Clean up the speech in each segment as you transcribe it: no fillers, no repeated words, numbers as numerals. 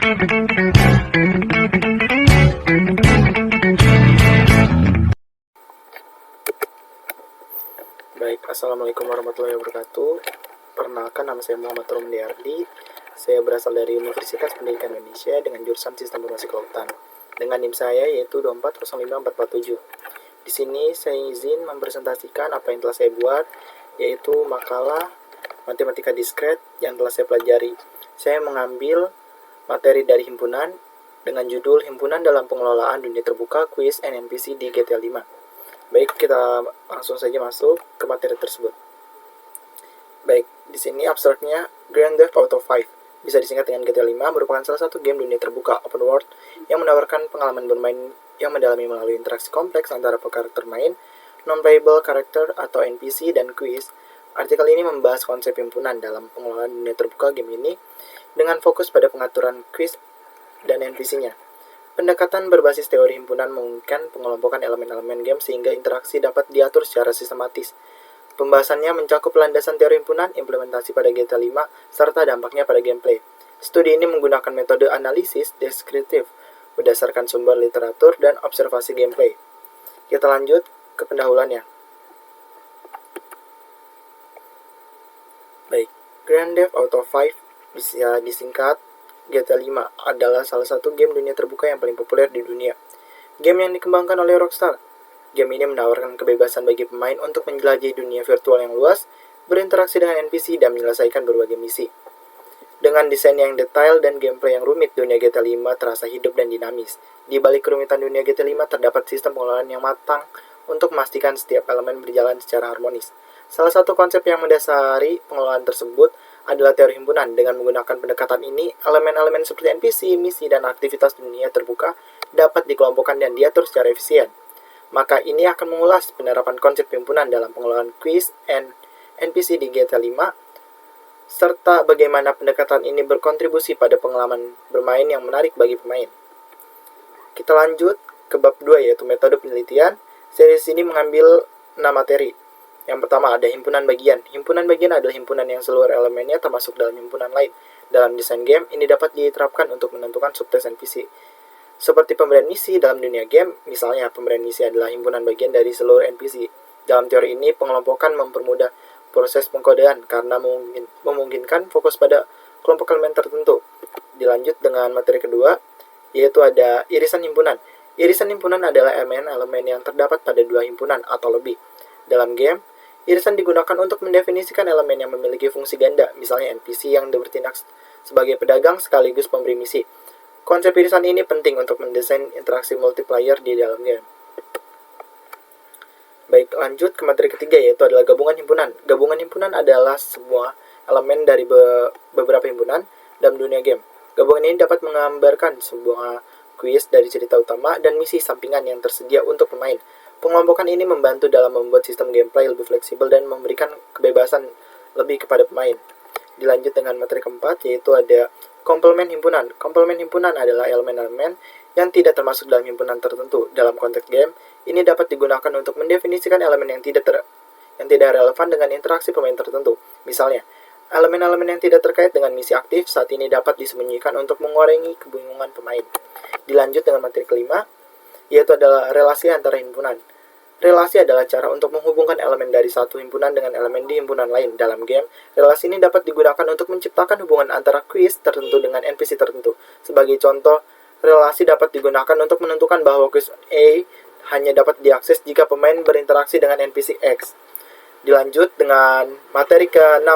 Baik, Assalamualaikum warahmatullahi wabarakatuh. Perkenalkan, nama saya Muhammad Romli Ardi. Saya berasal dari Universitas Pendidikan Indonesia dengan jurusan Sistem Informasi Kelautan. Dengan NIM saya yaitu 2405447. Di sini saya izin mempresentasikan apa yang telah saya buat, yaitu makalah matematika diskret yang telah saya pelajari. Saya mengambil materi dari himpunan dengan judul Himpunan dalam Pengelolaan Dunia Terbuka Quiz and NPC di GTA 5. Baik, kita langsung saja masuk ke materi tersebut. Baik, di sini abstraknya Grand Theft Auto 5, bisa disingkat dengan GTA 5, merupakan salah satu game dunia terbuka open world yang menawarkan pengalaman bermain yang mendalami melalui interaksi kompleks antara karakter main, non-playable character atau NPC, dan quiz. Artikel ini membahas konsep himpunan dalam pengelolaan dunia terbuka game ini dengan fokus pada pengaturan quiz dan NPC-nya. Pendekatan berbasis teori himpunan memungkinkan pengelompokan elemen-elemen game sehingga interaksi dapat diatur secara sistematis. Pembahasannya mencakup landasan teori himpunan, implementasi pada GTA 5, serta dampaknya pada gameplay. Studi ini menggunakan metode analisis deskriptif berdasarkan sumber literatur dan observasi gameplay. Kita lanjut ke pendahuluannya. Baik, Grand Theft Auto 5 bisa disingkat GTA 5 adalah salah satu game dunia terbuka yang paling populer di dunia. Game yang dikembangkan oleh Rockstar. Game ini menawarkan kebebasan bagi pemain untuk menjelajahi dunia virtual yang luas, berinteraksi dengan NPC, dan menyelesaikan berbagai misi. Dengan desain yang detail dan gameplay yang rumit, dunia GTA 5 terasa hidup dan dinamis. Di balik kerumitan dunia GTA 5 terdapat sistem pengelolaan yang matang untuk memastikan setiap elemen berjalan secara harmonis. Salah satu konsep yang mendasari pengelolaan tersebut adalah teori himpunan. Dengan menggunakan pendekatan ini, elemen-elemen seperti NPC, misi, dan aktivitas dunia terbuka dapat dikelompokkan dan diatur secara efisien. Maka ini akan mengulas penerapan konsep himpunan dalam pengelolaan quiz and NPC di GTA 5, serta bagaimana pendekatan ini berkontribusi pada pengalaman bermain yang menarik bagi pemain. Kita lanjut ke bab 2, yaitu metode penelitian. Series ini mengambil 6 materi. Yang pertama ada himpunan bagian. Himpunan bagian adalah himpunan yang seluruh elemennya termasuk dalam himpunan lain. Dalam desain game, ini dapat diterapkan untuk menentukan subtes NPC. Seperti pemberian misi dalam dunia game, misalnya pemberian misi adalah himpunan bagian dari seluruh NPC. Dalam teori ini, pengelompokan mempermudah proses pengkodean karena memungkinkan fokus pada kelompok elemen tertentu. Dilanjut dengan materi kedua, yaitu ada irisan himpunan. Irisan himpunan adalah elemen-elemen yang terdapat pada dua himpunan atau lebih. Dalam game, irisan digunakan untuk mendefinisikan elemen yang memiliki fungsi ganda, misalnya NPC yang bertindak sebagai pedagang sekaligus pemberi misi. Konsep irisan ini penting untuk mendesain interaksi multiplayer di dalam game. Baik, lanjut ke materi ketiga, yaitu adalah gabungan himpunan. Gabungan himpunan adalah sebuah elemen dari beberapa himpunan dalam dunia game. Gabungan ini dapat menggambarkan sebuah quiz dari cerita utama dan misi sampingan yang tersedia untuk pemain. Pengelompokan ini membantu dalam membuat sistem gameplay lebih fleksibel dan memberikan kebebasan lebih kepada pemain. Dilanjut dengan materi keempat, yaitu ada komplemen himpunan. Komplemen himpunan adalah elemen-elemen yang tidak termasuk dalam himpunan tertentu. Dalam konteks game, ini dapat digunakan untuk mendefinisikan elemen yang tidak relevan dengan interaksi pemain tertentu. Misalnya, elemen-elemen yang tidak terkait dengan misi aktif saat ini dapat disembunyikan untuk mengurangi kebingungan pemain. Dilanjut dengan materi kelima, yaitu adalah relasi antara himpunan. Relasi adalah cara untuk menghubungkan elemen dari satu himpunan dengan elemen di himpunan lain. Dalam game, relasi ini dapat digunakan untuk menciptakan hubungan antara quiz tertentu dengan NPC tertentu. Sebagai contoh, relasi dapat digunakan untuk menentukan bahwa quiz A hanya dapat diakses jika pemain berinteraksi dengan NPC X. Dilanjut dengan materi ke-6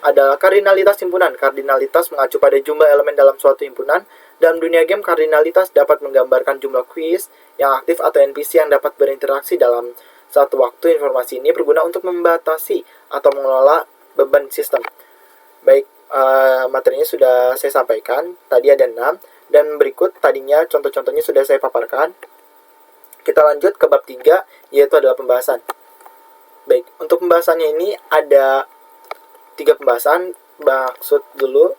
adalah kardinalitas himpunan. Kardinalitas mengacu pada jumlah elemen dalam suatu himpunan. Dalam dunia game, kardinalitas dapat menggambarkan jumlah quiz yang aktif atau NPC yang dapat berinteraksi dalam satu waktu. Informasi ini berguna untuk membatasi atau mengelola beban sistem. Baik, materinya sudah saya sampaikan. Tadi ada 6, dan berikut tadinya contoh-contohnya sudah saya paparkan. Kita lanjut ke bab 3, yaitu adalah pembahasan. Baik, untuk pembahasannya ini ada 3 pembahasan. Maksud dulu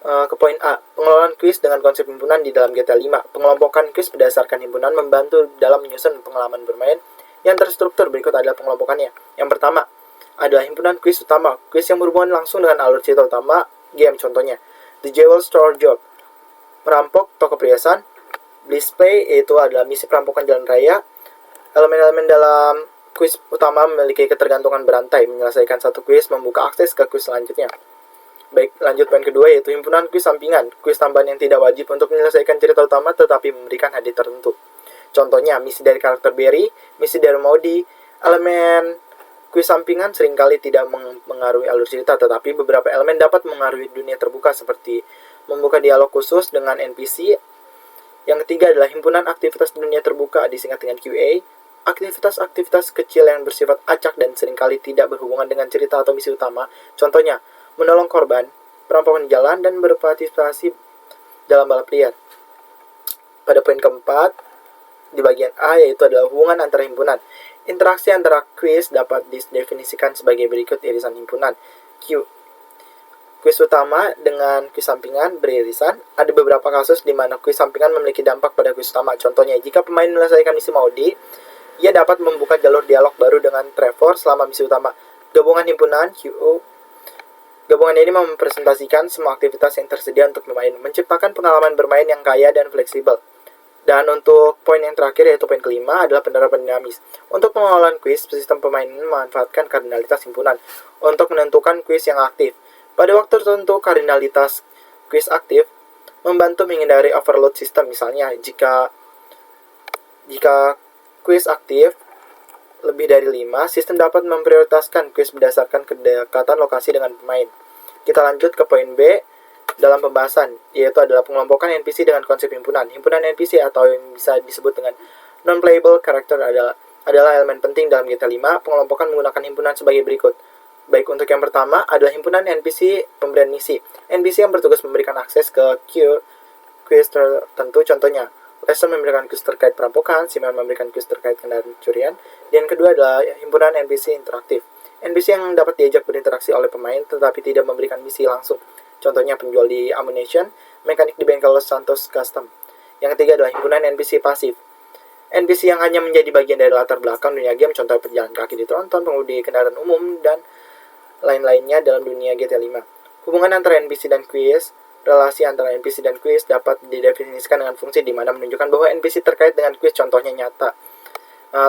ke poin A, pengelolaan quiz dengan konsep himpunan di dalam GTA 5. Pengelompokan quiz berdasarkan himpunan membantu dalam menyusun pengalaman bermain yang terstruktur. Berikut adalah pengelompokannya. Yang pertama adalah himpunan quiz utama, quiz yang berhubungan langsung dengan alur cerita utama game. Contohnya, The Jewel Store Job. merampok toko perhiasan. Display yaitu adalah misi perampokan jalan raya. Elemen-elemen dalam kuis utama memiliki ketergantungan berantai. Menyelesaikan satu kuis membuka akses ke kuis selanjutnya. Baik, lanjut poin kedua yaitu himpunan kuis sampingan. Kuis tambahan yang tidak wajib untuk menyelesaikan cerita utama tetapi memberikan hadiah tertentu. Contohnya, misi dari karakter Barry, misi dari Maudie. Elemen kuis sampingan seringkali tidak mengaruhi alur cerita, tetapi beberapa elemen dapat mengaruhi dunia terbuka seperti membuka dialog khusus dengan NPC. Yang ketiga adalah himpunan aktivitas dunia terbuka, disingkat dengan QA. Aktivitas-aktivitas kecil yang bersifat acak dan seringkali tidak berhubungan dengan cerita atau misi utama. Contohnya, menolong korban, perampokan jalan, dan berpartisipasi dalam balap liar. Pada poin keempat, di bagian A, yaitu adalah hubungan antara himpunan. Interaksi antara kuis dapat didefinisikan sebagai berikut irisan himpunan. Q. Kuis utama dengan kuis sampingan beririsan. Ada beberapa kasus di mana kuis sampingan memiliki dampak pada kuis utama. Contohnya, jika pemain menyelesaikan misi Maudie, ia dapat membuka jalur dialog baru dengan Trevor selama misi utama. Gabungan himpunan QO. Gabungan ini mempresentasikan semua aktivitas yang tersedia untuk pemain, menciptakan pengalaman bermain yang kaya dan fleksibel. Dan untuk poin yang terakhir yaitu poin kelima adalah penerapan dinamis. Untuk pengelolaan kuis, sistem pemain memanfaatkan kardinalitas himpunan untuk menentukan kuis yang aktif. Pada waktu tertentu, kardinalitas kuis aktif membantu menghindari overload sistem. Misalnya, jika kuis aktif lebih dari 5, sistem dapat memprioritaskan kuis berdasarkan kedekatan lokasi dengan pemain. Kita lanjut ke poin B dalam pembahasan, yaitu adalah pengelompokan NPC dengan konsep himpunan. Himpunan NPC atau yang bisa disebut dengan non-playable character adalah elemen penting dalam GTA 5. Pengelompokan menggunakan himpunan sebagai berikut. Baik, untuk yang pertama adalah himpunan NPC pemberian misi. NPC yang bertugas memberikan akses ke kuis tertentu, contohnya Lester memberikan kuis terkait perampokan, Simon memberikan kuis terkait kendaraan curian. Dan yang kedua adalah himpunan NPC interaktif. NPC yang dapat diajak berinteraksi oleh pemain tetapi tidak memberikan misi langsung. Contohnya penjual di Ammunition, mekanik di bengkel Los Santos Custom. Yang ketiga adalah himpunan NPC pasif. NPC yang hanya menjadi bagian dari latar belakang dunia game, contoh pejalan kaki di tronton, pengemudi kendaraan umum, dan lain-lainnya dalam dunia GTA 5. Hubungan antara NPC dan kuis. Relasi antara NPC dan kuis dapat didefinisikan dengan fungsi di mana menunjukkan bahwa NPC terkait dengan kuis contohnya nyata.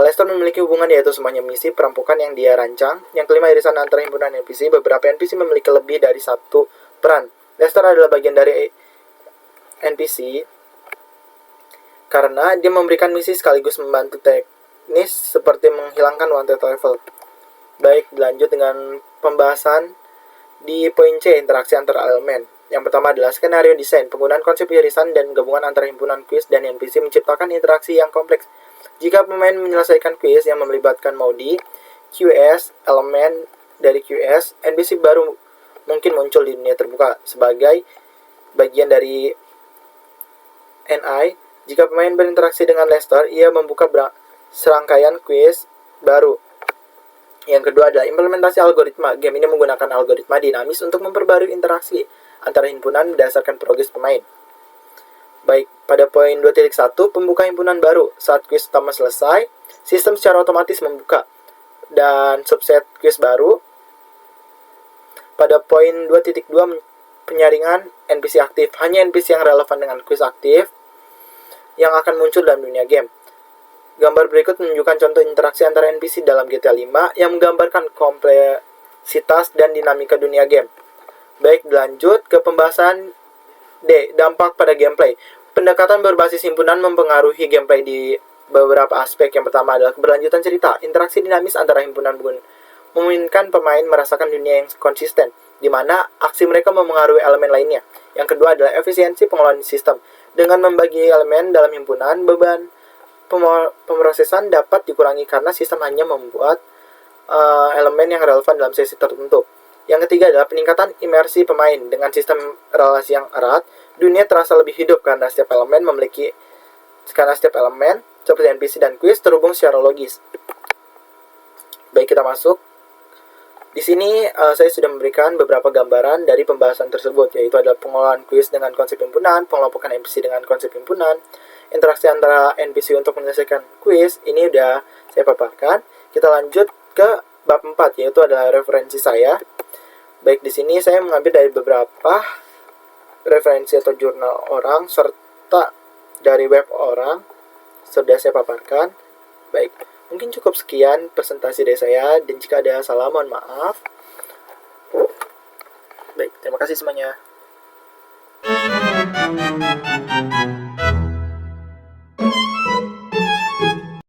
Lester memiliki hubungan yaitu semuanya misi perampokan yang dia rancang. Yang kelima, irisan antara himpunan NPC. Beberapa NPC memiliki lebih dari satu peran. Lester adalah bagian dari NPC karena dia memberikan misi sekaligus membantu teknis seperti menghilangkan wanted level. Baik, dilanjut dengan pembahasan di poin C, interaksi antara elemen. Yang pertama adalah skenario desain. Penggunaan konsep irisan dan gabungan antara himpunan kuis dan NPC menciptakan interaksi yang kompleks. Jika pemain menyelesaikan kuis yang melibatkan Maudie, QS, elemen dari QS, NPC baru mungkin muncul di dunia terbuka sebagai bagian dari NI. Jika pemain berinteraksi dengan Lester, ia membuka serangkaian kuis baru. Yang kedua adalah implementasi algoritma. Game ini menggunakan algoritma dinamis untuk memperbarui interaksi antara himpunan berdasarkan progres pemain. Baik, pada poin 2.1, pembuka himpunan baru. Saat kuis utama selesai, sistem secara otomatis membuka dan subset kuis baru. Pada poin 2.2, penyaringan NPC aktif. Hanya NPC yang relevan dengan kuis aktif yang akan muncul dalam dunia game. Gambar berikut menunjukkan contoh interaksi antara NPC dalam GTA 5 yang menggambarkan kompleksitas dan dinamika dunia game. Baik, dilanjut ke pembahasan D, dampak pada gameplay. Pendekatan berbasis himpunan mempengaruhi gameplay di beberapa aspek. Yang pertama adalah keberlanjutan cerita. Interaksi dinamis antara himpunan memungkinkan pemain merasakan dunia yang konsisten, di mana aksi mereka memengaruhi elemen lainnya. Yang kedua adalah efisiensi pengelolaan sistem. Dengan membagi elemen dalam himpunan, beban pemrosesan dapat dikurangi karena sistem hanya membuat elemen yang relevan dalam sesi tertentu. Yang ketiga adalah peningkatan imersi pemain. Dengan sistem relasi yang erat, dunia terasa lebih hidup karena setiap elemen seperti NPC dan kuis terhubung secara logis. Baik, kita masuk. Di sini saya sudah memberikan beberapa gambaran dari pembahasan tersebut, yaitu adalah pengelolaan kuis dengan konsep himpunan, pengelompokan NPC dengan konsep himpunan, interaksi antara NPC untuk menyelesaikan kuis. Ini udah saya paparkan. Kita lanjut ke bab 4, yaitu adalah referensi saya. Baik, di sini saya mengambil dari beberapa referensi atau jurnal orang, serta dari web orang sudah saya paparkan. Baik, mungkin cukup sekian presentasi dari saya, dan jika ada salah mohon maaf. Baik, terima kasih semuanya.